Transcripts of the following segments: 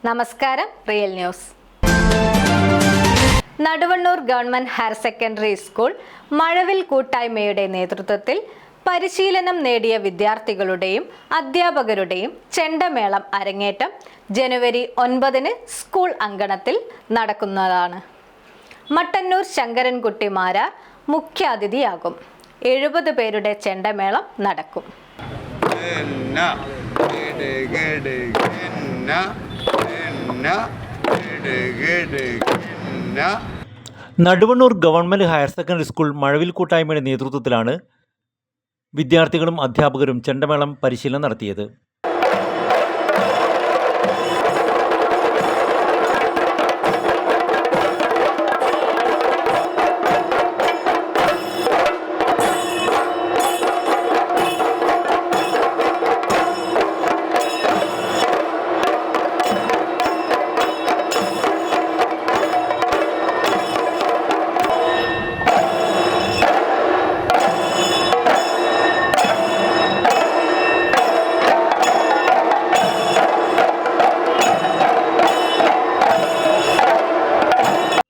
നമസ്കാരം, real news. Naduvannur government higher secondary school Mazhavil കൂട്ടായ്മയുടെ നേതൃത്വത്തിൽ പരിശീലനം നേടിയ വിദ്യാർത്ഥികളുടെയും അധ്യാപകരുടെയും ചെണ്ടമേളം അരങ്ങേറ്റം ജനുവരി 9 സ്കൂൾ അങ്കണത്തിൽ നടക്കുന്നതാണ്. മട്ടന്നൂർ ശങ്കരൻകുട്ടി മാരാർ മുഖ്യാതിഥിയാകും. 70 പേരുടെ ചെണ്ടമേളം നടക്കും. Naduvannur government higher secondary school Mazhavil കൂട്ടായ്മയുടെ നേതൃത്വത്തിലാണ് വിദ്യാർത്ഥികളും അധ്യാപകരും ചെണ്ടമേളം പരിശീലനം നടത്തിയത്.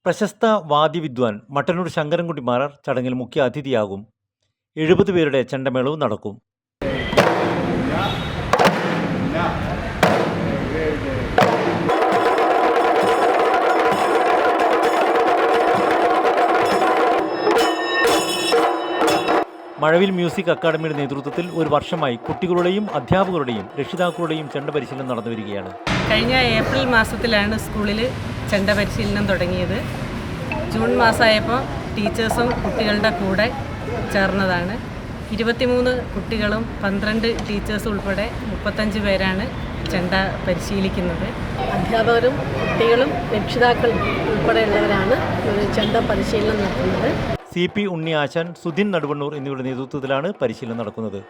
പ്രശസ്ത വാദ്യവിദ്വാൻ മട്ടന്നൂർ ശങ്കരൻകുട്ടി മാരാർ ചടങ്ങിൽ മുഖ്യ അതിഥിയാകും. 70 പേരുടെ ചെണ്ടമേളവും നടക്കും. മഴവിൽ മ്യൂസിക് അക്കാദമിയുടെ നേതൃത്വത്തിൽ ഒരു വർഷമായി കുട്ടികളുടെയും അധ്യാപകരുടെയും രക്ഷിതാക്കളുടെയും ചെണ്ട പരിശീലനം നടന്നു വരികയാണ്. കഴിഞ്ഞ ഏപ്രിൽ മാസത്തിലാണ് സ്കൂളിൽ ചെണ്ട പരിശീലനം തുടങ്ങിയത്. ജൂൺ മാസമായപ്പോൾ ടീച്ചേഴ്സും കുട്ടികളുടെ കൂടെ ചേർന്നതാണ്. 23 കുട്ടികളും 12 ടീച്ചേഴ്സും ഉൾപ്പെടെ 35 പേരാണ് ചെണ്ട പരിശീലിക്കുന്നത്. അധ്യാപകരും കുട്ടികളും രക്ഷിതാക്കളും ഉൾപ്പെടെയുള്ളവരാണ് ചെണ്ട പരിശീലനം നടത്തുന്നത്. CP ഉണ്ണി ആശാൻ, സുധിൻ നടുവണ്ണൂർ എന്നിവരുടെ നേതൃത്വത്തിലാണ് പരിശീലനം നടക്കുന്നത്.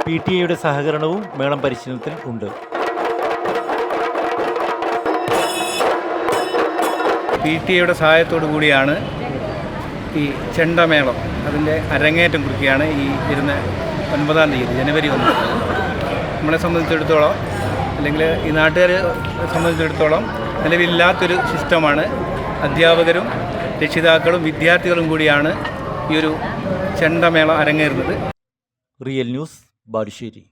PTA സഹകരണവും മേളം പരിശീലനത്തിൽ ഉണ്ട്. PTA സഹായത്തോടു കൂടിയാണ് ഈ ചെണ്ടമേളം അതിൻ്റെ അരങ്ങേറ്റം കുറിക്കുകയാണ് ഈ വരുന്ന 9 തീയതി ജനുവരി 9. നമ്മളെ സംബന്ധിച്ചിടത്തോളം അല്ലെങ്കിൽ ഈ നാട്ടുകാരെ സംബന്ധിച്ചിടത്തോളം നിലവിലില്ലാത്തൊരു സിസ്റ്റമാണ്. അധ്യാപകരും രക്ഷിതാക്കളും വിദ്യാർത്ഥികളും കൂടിയാണ് ഈ ഒരു ചെണ്ടമേളം അരങ്ങേറുന്നത്. Real news, Balussery.